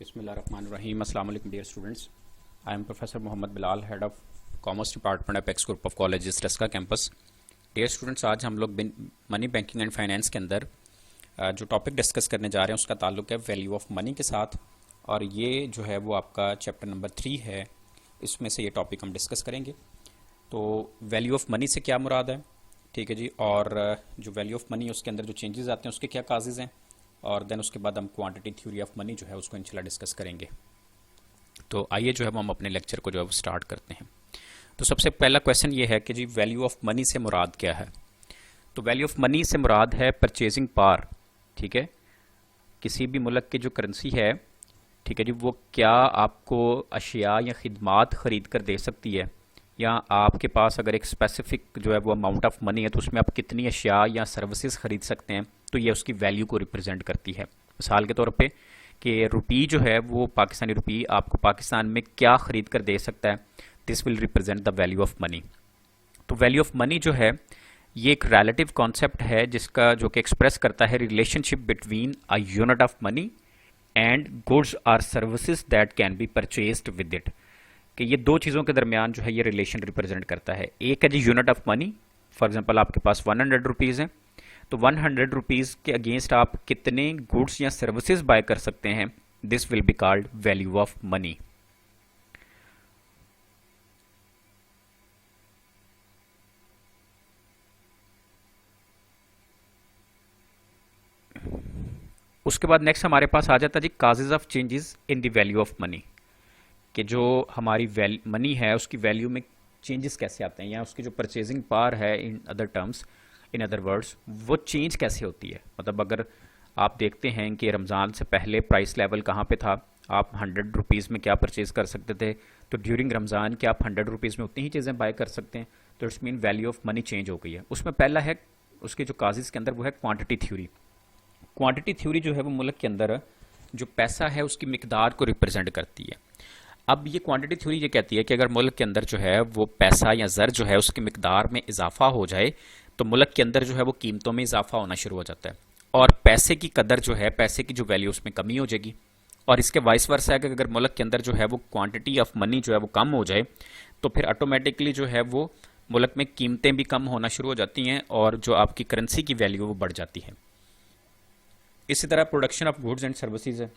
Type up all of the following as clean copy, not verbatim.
बिस्मिल्लाहिर्रहमानिर्रहीम। अस्सलाम वालेकुम dear students. I am professor Mohammad Bilal, head of commerce department Apex group of colleges Raska campus. Dear students, आज हम लोग मनी बैंकिंग एंड फाइनेंस के अंदर जो टॉपिक डिस्कस करने जा रहे हैं उसका ताल्लुक है वैल्यू ऑफ मनी के साथ, और ये जो है वो आपका चैप्टर नंबर 3 है, इसमें से ये टॉपिक हम डिस्कस करेंगे। तो वैल्यू ऑफ मनी से क्या मुराद है, ठीक है जी, और जो वैल्यू ऑफ मनी उसके अंदर जो चेंजेस आते हैं उसके क्या काजेज़ हैं, और देन उसके बाद हम क्वांटिटी थ्योरी ऑफ मनी जो है उसको इंशाल्लाह डिस्कस करेंगे। तो आइए जो है वो हम अपने लेक्चर को जो है वो स्टार्ट करते हैं। तो सबसे पहला क्वेश्चन ये है कि जी वैल्यू ऑफ मनी से मुराद क्या है। तो वैल्यू ऑफ मनी से मुराद है परचेजिंग पावर, ठीक है। किसी भी मुल्क की जो करेंसी है, ठीक है जी, वो क्या आपको अशिया या खिदमात ख़रीद कर दे सकती है, या आपके पास अगर एक स्पेसिफिक जो है वो अमाउंट ऑफ मनी है तो उसमें आप कितनी अशिया या सर्विसेज ख़रीद सकते हैं, तो ये उसकी वैल्यू को रिप्रेजेंट करती है। मिसाल के तौर पे कि रुपी जो है वो पाकिस्तानी रुपी आपको पाकिस्तान में क्या ख़रीद कर दे सकता है, this will represent the value of money. तो वैल्यू ऑफ मनी जो है ये एक रिलेटिव कॉन्सेप्ट है जिसका जो कि एक्सप्रेस करता है relationship between a unit of money and goods or services that can be purchased with it, कि ये दो चीज़ों के दरमियान जो है ये रिलेशन रिप्रेजेंट करता है। एक है जी unit of money, for example आपके पास 100 रुपीज़ हैं, तो 100 रुपीज़ के अगेंस्ट आप कितने गुड्स या सर्विसेज बाय कर सकते हैं, this will be called value of money. उसके बाद नेक्स्ट हमारे पास आ जाता है जी causes of changes in the value of money, कि जो हमारी मनी है उसकी वैल्यू में चेंजेस कैसे आते हैं, या उसकी जो परचेजिंग पावर है in other terms, in other words, वो चेंज कैसे होती है। मतलब अगर आप देखते हैं कि रमज़ान से पहले प्राइस लेवल कहाँ पे था, आप 100 रुपीज़ में क्या परचेज़ कर सकते थे, तो ड्यूरिंग रमज़ान के आप 100 रुपीज़ में उतनी ही चीज़ें बाय कर सकते हैं, तो it's mean value of money change हो गई है। उसमें पहला है उसके जो काजेज़ के अंदर वो है क्वांटिटी थ्योरी। क्वांटिटी थ्योरी जो है वो मुल्क के अंदर जो पैसा है उसकी मिकदार को रिप्रेजेंट करती है। अब ये क्वांटिटी थ्योरी ये कहती है कि अगर मुल्क के अंदर जो है वो पैसा या ज़र जो है उसकी मिकदार में इजाफा हो जाए तो मुल्क के अंदर जो है वो कीमतों में इजाफा होना शुरू हो जाता है, और पैसे की कदर जो है, पैसे की जो वैल्यू उसमें कमी हो जाएगी। और इसके वाइस वर्सा है कि अगर मुल्क के अंदर जो है वो क्वांटिटी ऑफ मनी जो है वो कम हो जाए तो फिर ऑटोमेटिकली जो है वो मुल्क में कीमतें भी कम होना शुरू हो जाती हैं और जो आपकी करेंसी की वैल्यू वो बढ़ जाती है। इसी तरह production of goods and services है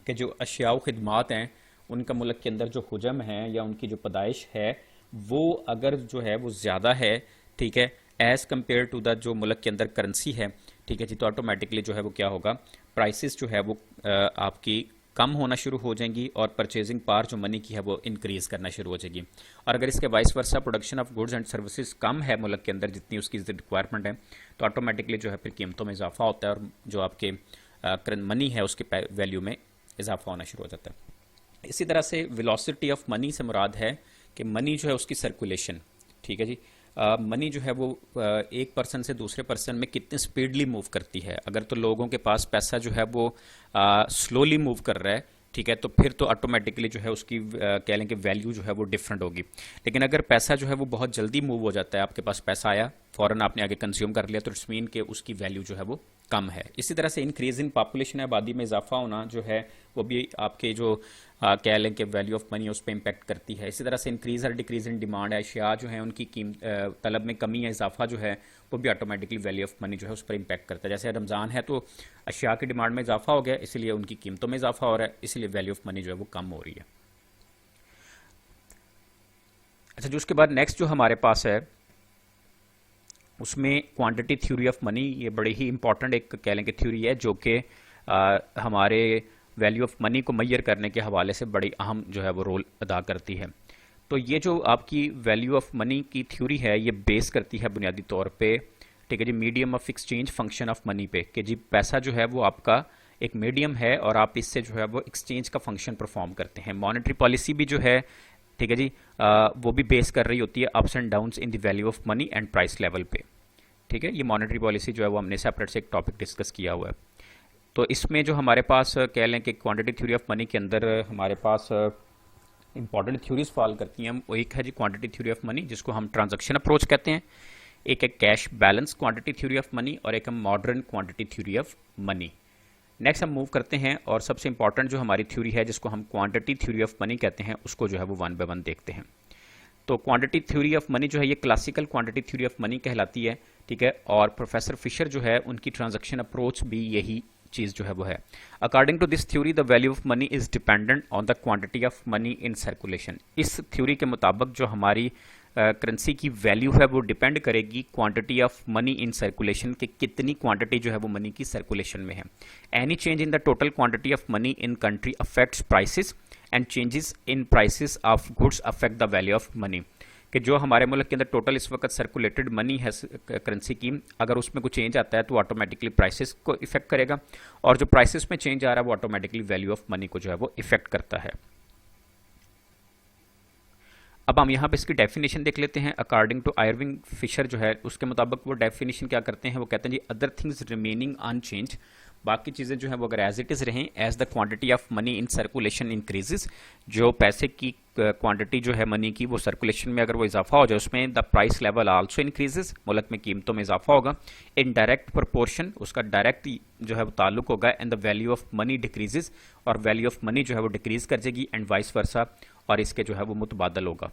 कि जो अशिया खिदमात हैं उनका मुल्क के अंदर जो हुजम है या उनकी जो पैदाइश है वो अगर जो है वो ज़्यादा है, ठीक है, एज़ कम्पेयर टू द जो मुल्क के अंदर करेंसी है, ठीक है जी, तो ऑटोमेटिकली जो है वो क्या होगा, प्राइसेस जो है वो आपकी कम होना शुरू हो जाएंगी और परचेजिंग पावर जो मनी की है वो इंक्रीज़ करना शुरू हो जाएगी। और अगर इसके vice versa production of goods and services कम है मुल्क के अंदर जितनी उसकी रिक्वायरमेंट है, तो ऑटोमेटिकली जो है फिर कीमतों में इजाफा होता है और जो आपके मनी है उसके वैल्यू में इजाफा होना शुरू हो जाता है। इसी तरह से वेलोसिटी ऑफ मनी से मुराद है कि मनी जो है उसकी सर्कुलेशन, ठीक है जी, मनी जो है वो एक पर्सन से दूसरे पर्सन में कितनी स्पीडली मूव करती है। अगर तो लोगों के पास पैसा जो है वो स्लोली मूव कर रहा है, ठीक है, तो फिर तो ऑटोमेटिकली जो है उसकी कह लें कि वैल्यू जो है वो डिफरेंट होगी। लेकिन अगर पैसा जो है वो बहुत जल्दी मूव हो जाता है, आपके पास पैसा आया फ़ौरन आपने आगे कंज्यूम कर लिया, तो इट्स मीन कि उसकी वैल्यू जो है वो कम है। इसी तरह से इंक्रीज इन पॉपुलेशन, आबादी में इजाफा होना जो है वो भी आपके जो कह लें कि वैल्यू ऑफ मनी उस पर इम्पेक्ट करती है। इसी तरह से इंक्रीज और डिक्रीज इन डिमांड है, अशिया जो है उनकी तलब में कमी या इजाफा जो है वो भी ऑटोमेटिकली वैल्यू ऑफ मनी जो है उस पर इम्पेक्ट करता है। जैसे रमज़ान है तो अशिया की डिमांड में इजाफा हो गया, इसलिए उनकी कीमतों में इजाफा हो रहा है, इसलिए वैल्यू ऑफ मनी जो है वो कम हो रही है। अच्छा, जो उसके बाद नेक्स्ट जो हमारे पास है उसमें क्वांटिटी थ्योरी ऑफ मनी, ये बड़ी ही इंपॉर्टेंट एक कह लें कि थ्योरी है जो कि हमारे वैल्यू ऑफ मनी को मैयर करने के हवाले से बड़ी अहम जो है वो रोल अदा करती है। तो ये जो आपकी वैल्यू ऑफ मनी की थ्योरी है ये बेस करती है बुनियादी तौर पे, ठीक है जी, medium of exchange function of money पे, कि जी पैसा जो है वो आपका एक मीडियम है और आप इससे जो है वो एक्सचेंज का फंक्शन परफॉर्म करते हैं। मॉनेटरी पॉलिसी भी जो है, ठीक है जी, वो भी बेस कर रही होती है ups and downs in the value of money and price level पे, ठीक है। ये मॉनेटरी पॉलिसी जो है वो हमने सेपरेट से एक टॉपिक डिस्कस किया हुआ है। तो इसमें जो हमारे पास कह लें कि क्वांटिटी थ्योरी ऑफ मनी के अंदर हमारे पास इंपॉर्टेंट थ्योरीज फॉलो करती हैं। वो एक है जी क्वांटिटी थ्योरी ऑफ मनी जिसको हम ट्रांजैक्शन अप्रोच कहते हैं, एक है cash balance quantity theory of money, और एक है modern quantity theory of money. Next हम मूव करते हैं और सबसे इंपॉर्टेंट जो हमारी थ्योरी है जिसको हम क्वांटिटी थ्योरी ऑफ मनी कहते हैं उसको जो है वो वन बाय वन देखते हैं। तो क्वांटिटी थ्योरी ऑफ मनी जो है ये classical quantity theory of money कहलाती है, ठीक है। और प्रोफेसर फिशर जो है उनकी ट्रांजैक्शन अप्रोच भी यही चीज़ जो है वो है। According to this theory the value of money is dependent on the quantity of money in circulation. इस थ्योरी के मुताबिक जो हमारी करेंसी की वैल्यू है वो डिपेंड करेगी quantity of money in circulation के कितनी क्वांटिटी जो है वो मनी की सर्कुलेशन में है। Any change in the total quantity of money in country affects prices and changes in prices of goods affect the value of money. कि जो हमारे मुल्क के अंदर टोटल इस वक्त सर्कुलेटेड मनी है करेंसी की, अगर उसमें कुछ चेंज आता है तो ऑटोमेटिकली प्राइसेस को इफेक्ट करेगा, और जो प्राइसेस में चेंज आ रहा है वो ऑटोमेटिकली वैल्यू ऑफ मनी को जो है वो इफेक्ट करता है। अब हम यहाँ पे इसकी डेफिनेशन देख लेते हैं। अकॉर्डिंग टू आयरविंग फिशर जो है उसके मुताबिक वो डेफिनेशन क्या करते हैं, वो कहते हैं जी अदर थिंग्स रिमेनिंग अनचेंज, बाकी चीज़ें जो है वो अगर एज इट इज़ रहें, as the quantity of money in circulation increases, जो पैसे की क्वांटिटी जो है मनी की वो सर्कुलेशन में अगर वो इजाफा हो जाए उसमें the price level also increases, मुल्क में कीमतों में इजाफा होगा। इन डायरेक्ट प्रोपोर्शन उसका डायरेक्ट जो है वो ताल्लुक होगा, and the value of money decreases, और वैल्यू ऑफ मनी जो है वो डिक्रीज कर जाएगी, एंड वाइस वर्सा, और इसके जो है वो मुतबादल होगा।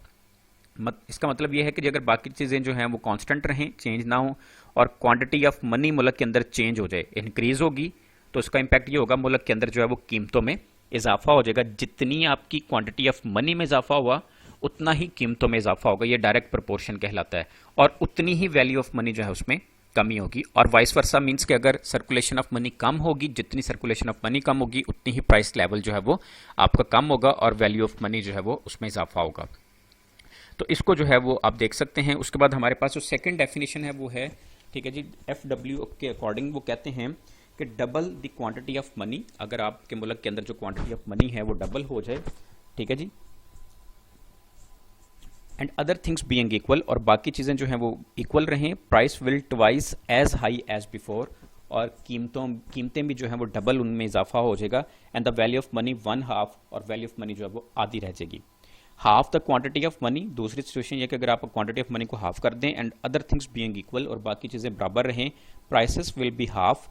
इसका मतलब ये है कि अगर बाकी चीज़ें जो हैं वो कांस्टेंट रहें, चेंज ना हो, और क्वांटिटी ऑफ मनी मुल्क के अंदर चेंज हो जाए, इंक्रीज होगी, तो इसका इंपैक्ट ये होगा मुल्क के अंदर जो है वो कीमतों में इजाफा हो जाएगा। जितनी आपकी क्वांटिटी ऑफ मनी में इजाफा हुआ उतना ही कीमतों में इजाफा होगा, ये डायरेक्ट प्रोपोर्शन कहलाता है, और उतनी ही वैल्यू ऑफ मनी जो है उसमें कमी होगी। और वाइस वर्सा मीन्स कि अगर सर्कुलेशन ऑफ मनी कम होगी, जितनी सर्कुलेशन ऑफ मनी कम होगी उतनी ही प्राइस लेवल जो है वो आपका कम होगा, और वैल्यू ऑफ मनी जो है वो उसमें इजाफा होगा। तो इसको जो है वो आप देख सकते हैं। उसके बाद हमारे पास जो सेकंड डेफिनेशन है वो है, ठीक है जी, FW के अकॉर्डिंग वो कहते हैं कि double the quantity of money, अगर आपके मुल्क के अंदर जो क्वांटिटी ऑफ मनी है वो डबल हो जाए, ठीक है जी, and other things being equal, और बाकी चीज़ें जो हैं वो इक्वल रहें, price will twice as high as before, और कीमतें भी जो हैं वो डबल उनमें इजाफा हो जाएगा, and the value of money one half, और वैल्यू ऑफ मनी जो है वो आधी रह जाएगी। Half the quantity of money, दूसरी सिचुएशन ये कि अगर आप क्वांटिटी ऑफ मनी को हाफ कर दें, and other things being equal, और बाकी चीज़ें बराबर रहें, प्राइसेस विल बी हाफ,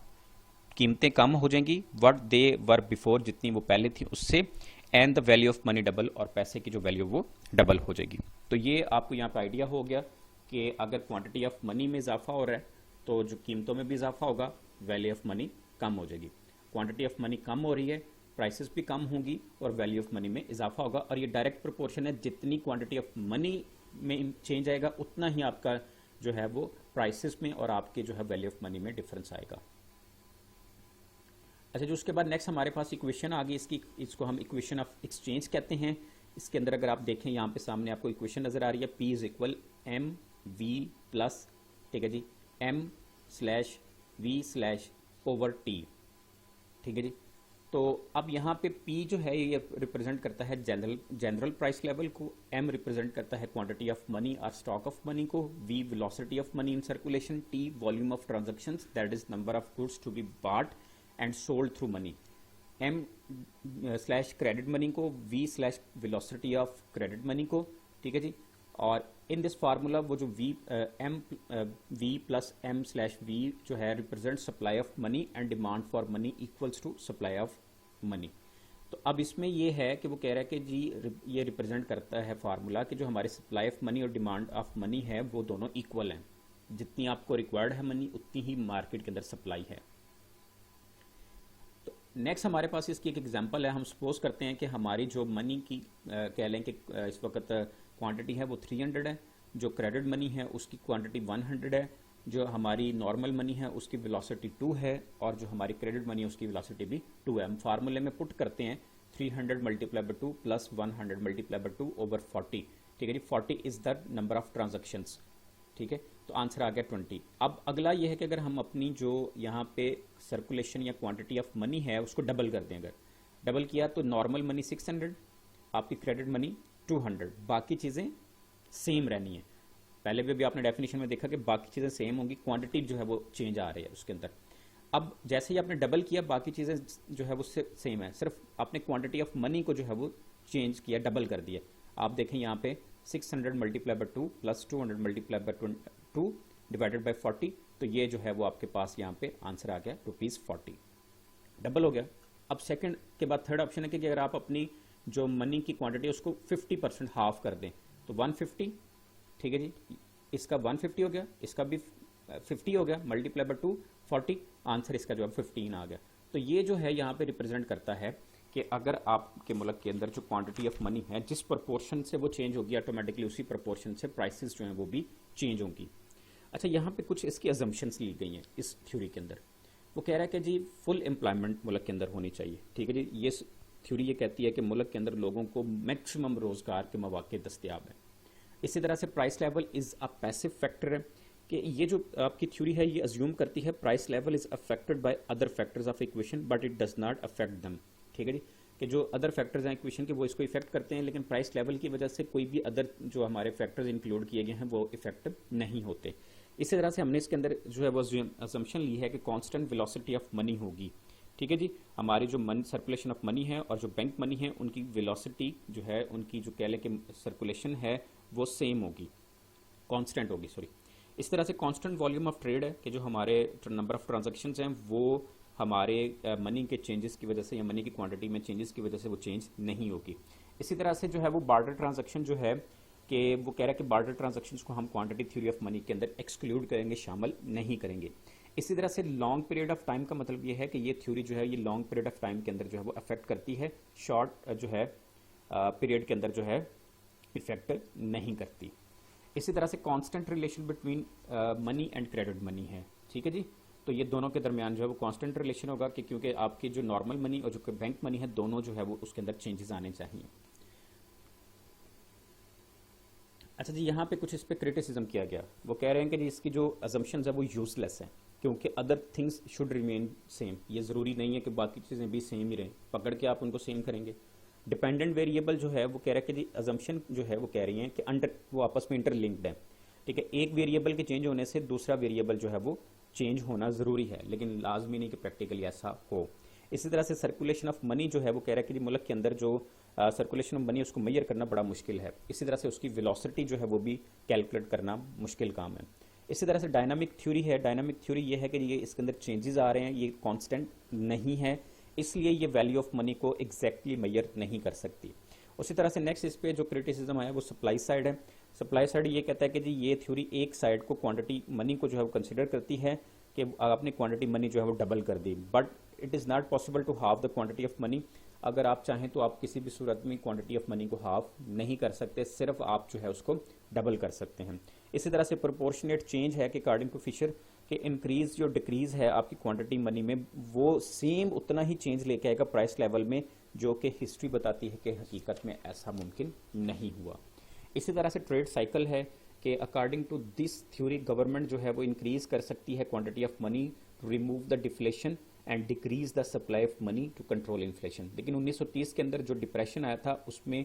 कीमतें कम हो जाएंगी, व्हाट दे वर बिफोर, जितनी वो पहले थी उससे, and the value of money double, और पैसे की जो वैल्यू वो डबल हो जाएगी। तो ये आपको यहाँ पे आइडिया हो गया कि अगर क्वांटिटी ऑफ मनी में इजाफा हो रहा है तो जो कीमतों में भी इजाफा होगा, वैल्यू ऑफ मनी कम हो जाएगी। क्वांटिटी ऑफ मनी कम हो रही है, प्राइसेस भी कम होंगी, और वैल्यू ऑफ मनी में इजाफा होगा, और ये डायरेक्ट प्रोपोर्शन है, जितनी क्वांटिटी ऑफ मनी में चेंज आएगा उतना ही आपका जो है वो प्राइसेस में और आपके जो है वैल्यू ऑफ मनी में डिफरेंस आएगा। अच्छा, जो उसके बाद नेक्स्ट हमारे पास इक्वेशन आ गई, इसको हम इक्वेशन ऑफ एक्सचेंज कहते हैं। इसके अंदर अगर आप देखें यहाँ पे सामने आपको इक्वेशन नज़र आ रही है, P is equal M V plus, ठीक है जी, M/V/T, ठीक है जी। तो अब यहाँ पे P जो है ये रिप्रेजेंट करता है जनरल प्राइस लेवल को, M रिप्रेजेंट करता है क्वांटिटी ऑफ मनी और स्टॉक ऑफ मनी को, V velocity of money in circulation, T volume of transactions, that is number of goods to be bought and sold through money, M/क्रेडिट money को, V/वेलोसिटी of credit money को, ठीक है जी। और in this formula वो जो V प्लस M/V जो है represent supply of money and demand for money equals to supply of money. तो अब इसमें ये है कि वो कह रहा है कि जी ये रिप्रेजेंट करता है फार्मूला कि जो हमारे सप्लाई ऑफ मनी और डिमांड ऑफ मनी है वो दोनों इक्वल हैं, जितनी आपको रिक्वायर्ड है मनी उतनी ही मार्केट के अंदर सप्लाई है। नेक्स्ट हमारे पास इसकी एक एग्जांपल है। हम सपोज करते हैं कि हमारी जो मनी की कह लें कि इस वक्त क्वांटिटी है वो 300 है, जो क्रेडिट मनी है उसकी क्वांटिटी 100 है, जो हमारी नॉर्मल मनी है उसकी वेलोसिटी 2 है, और जो हमारी क्रेडिट मनी है उसकी वेलोसिटी भी 2 है। हम फार्मूले में पुट करते हैं 300 multiply by 2 plus 100 multiply by 2 over 40, ठीक है जी। 40 is the number of transactions, ठीक है, तो आंसर आ गया 20। अब अगला ये है कि अगर हम अपनी जो यहाँ पे सर्कुलेशन या क्वांटिटी ऑफ मनी है उसको डबल कर दें, अगर डबल किया तो नॉर्मल मनी 600, आपकी क्रेडिट मनी 200, बाकी चीज़ें सेम रहनी है। पहले भी आपने डेफिनेशन में देखा कि बाकी चीज़ें सेम होंगी, क्वांटिटी जो है वो चेंज आ रही है उसके अंदर। अब जैसे ही आपने डबल किया बाकी चीज़ें जो है वो सेम है, सिर्फ आपने क्वांटिटी ऑफ मनी को जो है वो चेंज किया, डबल कर दिया। आप देखें यहाँ पे 600 multiply by 2 plus 200 multiply by 2 divided by 40, तो ये जो है वो आपके पास यहाँ पे आंसर आ गया ₹40। डबल हो गया। अब सेकंड के बाद थर्ड ऑप्शन है कि अगर आप अपनी जो मनी की क्वांटिटी है उसको 50% हाफ कर दें तो 150, ठीक है जी, इसका 150 हो गया, इसका भी 50 हो गया, मल्टीप्लाई बाय 2 40, आंसर इसका जो है 15 आ गया। तो ये जो है यहाँ पे रिप्रेजेंट करता है कि अगर आपके मुल्क के अंदर जो क्वांटिटी ऑफ मनी है जिस प्रोपोर्शन से वो चेंज होगी ऑटोमेटिकली उसी प्रोपोर्शन से प्राइसेस जो हैं वो भी चेंज होंगी। अच्छा, यहाँ पे कुछ इसकी अजम्पशंस ली गई हैं इस थ्योरी के अंदर। वो कह रहा है कि जी फुल एम्प्लॉयमेंट मुल्क के अंदर होनी चाहिए, ठीक है जी। ये थ्योरी ये कहती है कि मुल्क के अंदर लोगों को मैक्सिमम रोजगार के मौके दस्तियाब हैं। इसी तरह से price level is a passive factor है कि ये जो आपकी थ्योरी है ये अज्यूम करती है price level is affected by other factors of equation but it does not affect दम, ठीक है जी, कि जो अदर फैक्टर्स हैं इक्वेशन के वो इसको इफेक्ट करते हैं, लेकिन प्राइस लेवल की वजह से कोई भी अदर जो हमारे फैक्टर्स इंक्लूड किए गए हैं वो इफेक्ट नहीं होते। इसी तरह से हमने इसके अंदर जो है वो असम्पशन ली है कि कांस्टेंट वेलोसिटी ऑफ मनी होगी, ठीक है जी। हमारी जो मन सर्कुलेशन ऑफ मनी है और जो बैंक मनी है उनकी वेलोसिटी जो है, उनकी जो कह लें कि सर्कुलेशन है वो सेम होगी, कांस्टेंट होगी, सॉरी। इस तरह से कांस्टेंट वॉल्यूम ऑफ ट्रेड है कि जो हमारे नंबर ऑफ ट्रांजैक्शंस हैं वो हमारे मनी के चेंजेस की वजह से या मनी की क्वांटिटी में चेंजेस की वजह से वो चेंज नहीं होगी। इसी तरह से जो है वो बार्टर ट्रांजैक्शन जो है कि वो कह रहा है कि बार्टर ट्रांजैक्शंस को हम क्वांटिटी थ्योरी ऑफ मनी के अंदर एक्सक्लूड करेंगे, शामिल नहीं करेंगे। इसी तरह से लॉन्ग पीरियड ऑफ टाइम का मतलब ये है कि ये थ्योरी जो है ये लॉन्ग पीरियड ऑफ टाइम के अंदर जो है वो अफेक्ट करती है, शॉर्ट जो है पीरियड के अंदर जो है इफेक्ट नहीं करती। इसी तरह से constant relation between money and credit money है, ठीक है जी। तो ये दोनों के दरमियान जो है वो कांस्टेंट रिलेशन होगा कि क्योंकि आपकी जो नॉर्मल मनी और जो बैंक मनी है दोनों जो है वो उसके अंदर चेंजेस आने चाहिए। अच्छा जी, यहाँ पे कुछ इस पर क्रिटिसिज्म किया गया। वो कह रहे हैं कि जी इसकी जो अजम्पशंस है वो यूजलेस हैं क्योंकि other things should remain same. ये ज़रूरी नहीं है कि बाकी चीज़ें भी सेम ही रहें, पकड़ के आप उनको सेम करेंगे। डिपेंडेंट वेरिएबल जो है वो कह रहा है कि जी अजम्पशन जो है वो कह रही हैं कि वो आपस में इंटरलिंक्ड है, ठीक है। एक वेरिएबल के चेंज होने से दूसरा वेरिएबल जो है वो चेंज होना ज़रूरी है, लेकिन लाजमी नहीं कि प्रैक्टिकली ऐसा हो। इसी तरह से सर्कुलेशन ऑफ मनी जो है वो कह रहा है कि जी मुल्क के अंदर जो सर्कुलेशन ऑफ मनी उसको मैयर करना बड़ा मुश्किल है। इसी तरह से उसकी वेलोसिटी जो है वो भी कैलकुलेट करना मुश्किल काम है। इसी तरह से डायनामिक थ्योरी है। डायनामिक थ्योरी ये है कि ये इसके अंदर चेंजेस आ रहे हैं, ये कांस्टेंट नहीं है, इसलिए ये वैल्यू ऑफ मनी को एग्जैक्टली मैयर नहीं कर सकती। उसी तरह से नेक्स्ट इस पे जो क्रिटिसिज्म आया वो सप्लाई साइड है। सप्लाई साइड ये कहता है कि जी ये थ्योरी एक साइड को क्वांटिटी मनी को जो है वो कंसिडर करती है कि आपने क्वांटिटी मनी जो है वो डबल कर दी, but it is not possible to half the quantity of money. अगर आप चाहें तो आप किसी भी सूरत में क्वांटिटी ऑफ मनी को हाफ नहीं कर सकते, सिर्फ आप जो है उसको डबल कर सकते हैं। इसी तरह से प्रोपोर्शनेट चेंज है कि अकॉर्डिंग टू फिशर कि इंक्रीज जो डिक्रीज है आपकी क्वांटिटी मनी में वो सेम उतना ही चेंज लेके आएगा प्राइस लेवल में, जो कि हिस्ट्री बताती है कि हकीकत में ऐसा मुमकिन नहीं हुआ। इसी तरह से ट्रेड साइकिल है कि according to this theory government जो है वो इंक्रीज कर सकती है quantity of money to remove the deflation and decrease the supply of money to control inflation. लेकिन 1930 के अंदर जो डिप्रेशन आया था उसमें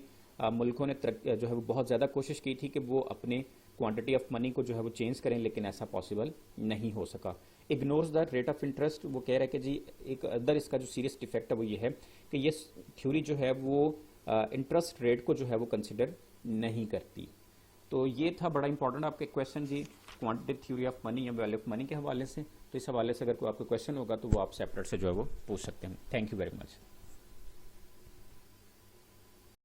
मुल्कों ने जो है वो बहुत ज़्यादा कोशिश की थी कि वो अपने क्वांटिटी ऑफ मनी को जो है वो चेंज करें, लेकिन ऐसा पॉसिबल नहीं हो सका। Ignores the rate of interest. वो कह रहा है कि जी एक अदर इसका जो सीरियस डिफेक्ट है वो ये है कि ये थ्योरी जो है वो इंटरेस्ट रेट को जो है वो कंसिडर नहीं करती। तो ये था बड़ा इंपॉर्टेंट आपके क्वेश्चन जी क्वांटिटी थ्योरी ऑफ मनी या वैल्यू ऑफ मनी के हवाले से। तो इस हवाले से अगर कोई आपको क्वेश्चन होगा तो वो आप सेपरेट से जो है वो पूछ सकते हैं। Thank you very much.